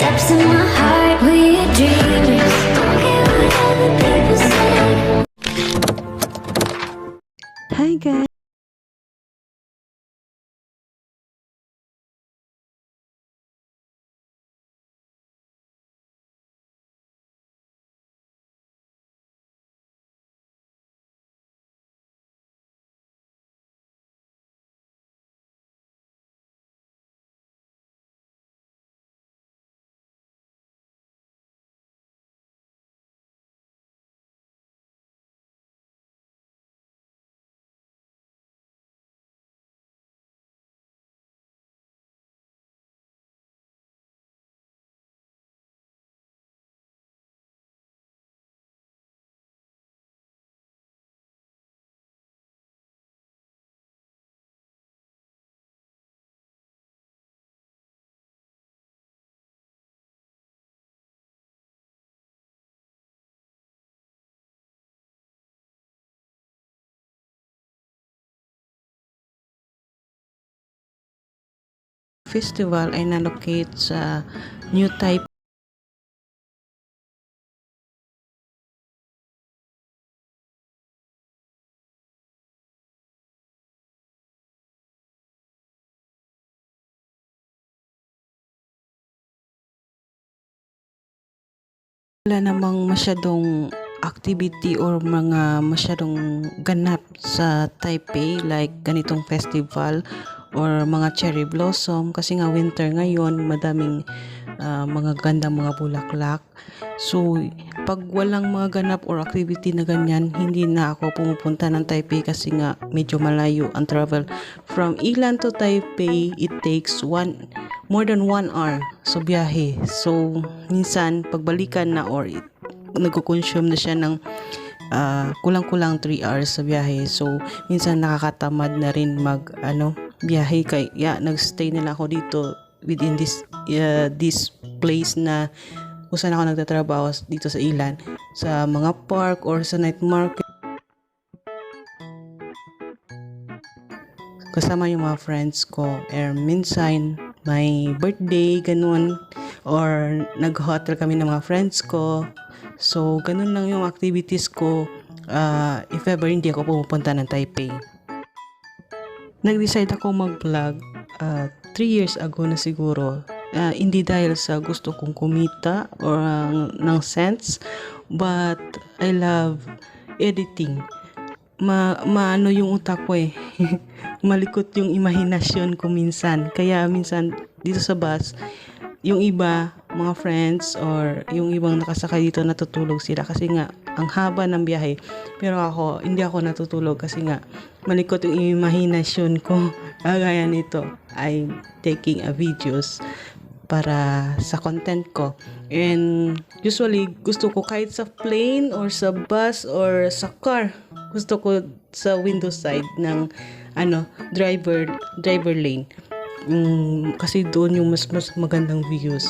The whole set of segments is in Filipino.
depths of my heart, we're dreamers. Don't care what other people say. Hi guys! Festival ay nalocate sa New Taipei. Wala namang masyadong activity or mga masyadong ganap sa Taipei like ganitong festival or mga cherry blossom kasi nga winter ngayon, madaming mga gandang mga bulaklak. So pag walang mga ganap or activity na ganyan, hindi na ako pumupunta ng Taipei kasi nga medyo malayo ang travel. From Ilan to Taipei, it takes more than 1 hour so biyahe. So minsan pagbalikan na or nagko-consume na siya ng kulang-kulang 3 hours sa biyahe. So minsan nakakatamad na rin biyahe, kaya nagstay nila ako dito within this place na kung saan ako nagtatrabaho dito sa Ilan, sa mga park or sa night market kasama yung mga friends ko. Minsan may birthday ganun or nag-hotel kami ng mga friends ko. So ganun lang yung activities ko if ever hindi ako pumupunta ng Taipei. Nag-decide ako mag-vlog 3 years ago na siguro. Hindi dahil sa gusto kong kumita or ng sense, but I love editing. Maano yung utak ko eh. Malikot yung imahinasyon ko minsan. Kaya minsan dito sa bus, yung iba, mga friends or yung ibang nakasakay dito natutulog sila kasi nga ang haba ng biyahe. Pero ako, hindi ako natutulog kasi nga malikot yung imahinasyon ko. Gaya nito, I'm taking a videos para sa content ko. And usually, gusto ko kahit sa plane or sa bus or sa car, gusto ko sa window side ng driver lane. Kasi doon yung mas magandang views.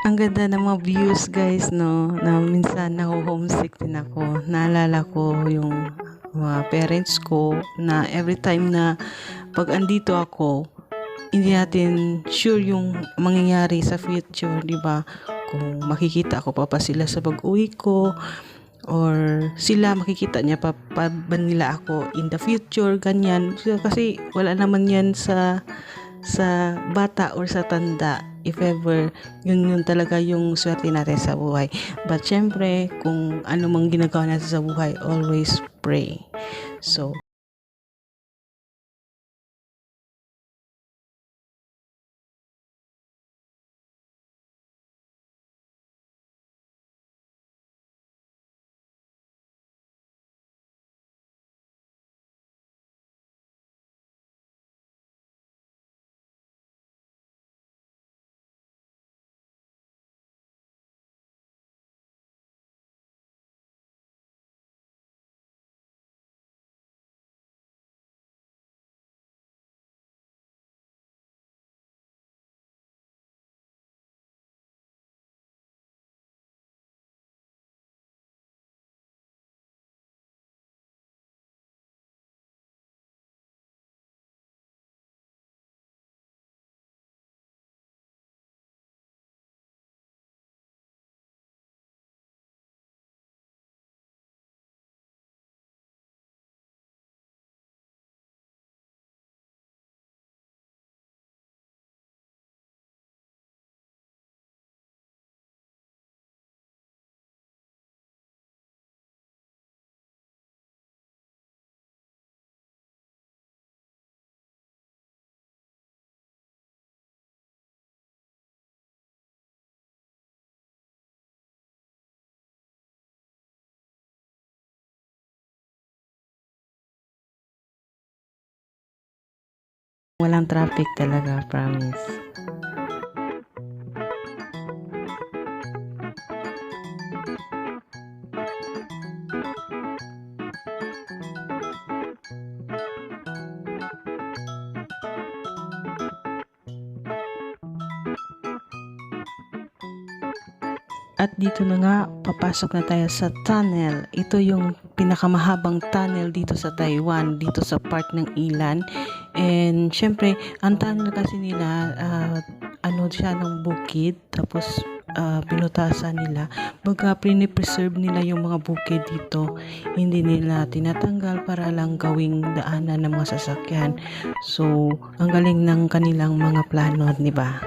Ang ganda ng mga views guys, no, na minsan naho-homesick din ako. Naalala ko yung mga parents ko na every time na pag andito ako, hindi natin sure yung mangyayari sa future, di ba? Kung makikita ko pa sila sa pag-uwi ko or sila makikita niya pa ba nila ako in the future, ganyan. So, kasi wala naman yan sa bata or sa tanda, if ever yun talaga yung swerte natin sa buhay. But syempre kung ano mang ginagawa natin sa buhay, always pray. So Walang traffic talaga, promise. At dito na nga, papasok na tayo sa tunnel. Ito yung pinakamahabang tunnel dito sa Taiwan, dito sa part ng Ilan. And syempre, ang tunnel kasi nila, ano siya ng bukid, tapos pinutasan nila. Baga, preserve nila yung mga bukid dito. Hindi nila tinatanggal para lang gawing daanan ng mga sasakyan. So, ang galing ng kanilang mga plano, di ba?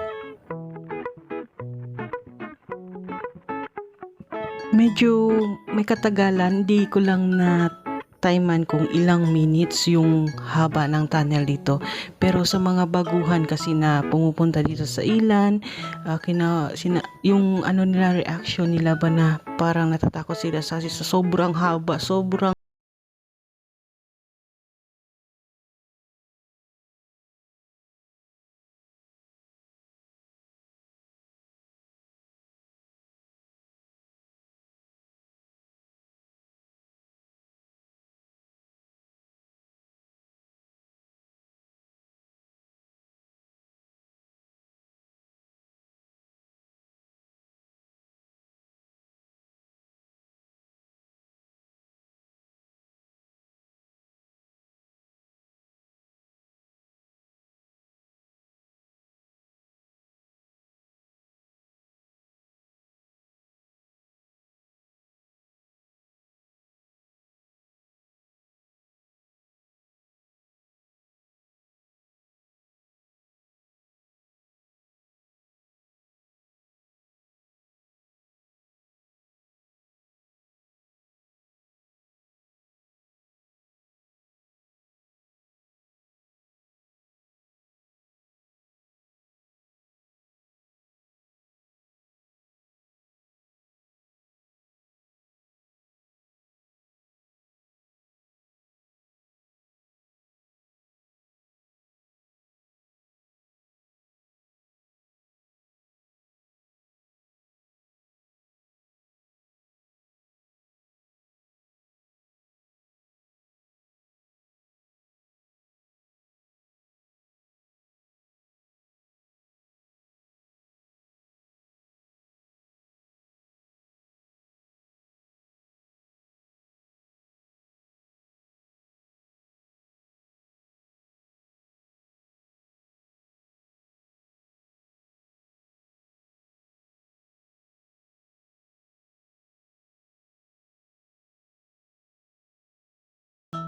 Medyo may katagalan, hindi ko lang na timean kung ilang minutes yung haba ng tunnel dito. Pero sa mga baguhan kasi na pumupunta dito sa Ilan, yung ano nila, reaction nila ba na parang natatakot sila sa sobrang haba, sobrang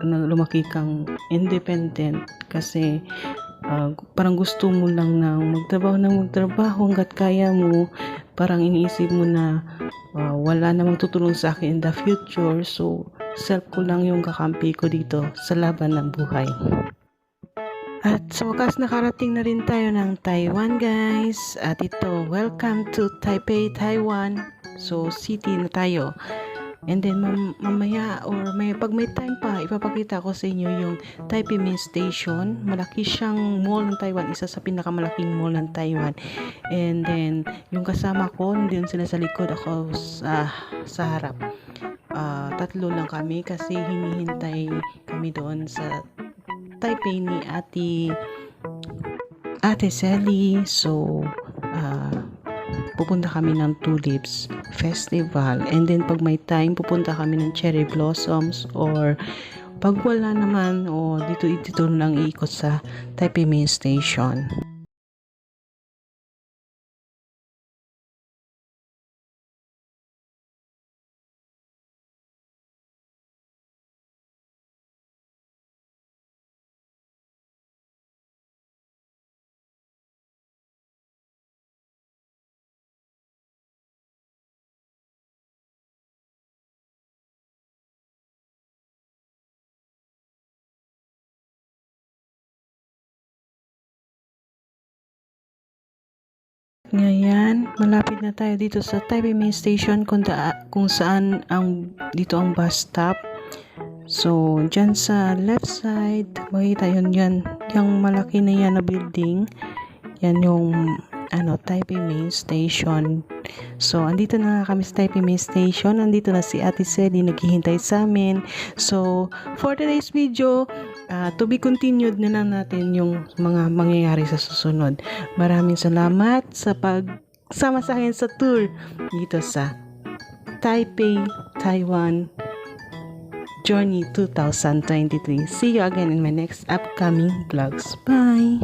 lumaki kang independent kasi parang gusto mo lang na magtrabaho hanggat kaya mo. Parang iniisip mo na wala namang tutulong sa akin in the future, so self ko lang yung kakampi ko dito sa laban ng buhay. At sa wakas nakarating na rin tayo ng Taiwan, guys. At ito, welcome to Taipei, Taiwan. So city na tayo. And then mamaya or pag may time pa, ipapakita ko sa inyo yung Taipei Main Station. Malaki siyang mall ng Taiwan, isa sa pinakamalaking mall ng Taiwan. And then yung kasama ko, hindi sila sa likod, ako sa harap. Tatlo lang kami kasi hinihintay kami doon sa Taipei ni Ate Sally. So pupunta kami ng Tulips Festival, and then pag may time pupunta kami ng Cherry Blossoms, or pag wala naman dito lang iikot sa Taipei Main Station. Ngayon, malapit na tayo dito sa Taipei Main Station kung saan dito ang bus stop. So, dyan sa left side, makikita yun yung malaki na yan na building, yan yung Taipei Main Station. So, andito na nga kami sa Taipei Main Station. Andito na si Ate Sally, naghihintay sa amin. So, for today's video, to be continued na lang natin yung mga mangyayari sa susunod. Maraming salamat sa pagsama sa akin sa tour dito sa Taipei, Taiwan Journey 2023. See you again in my next upcoming vlogs. Bye!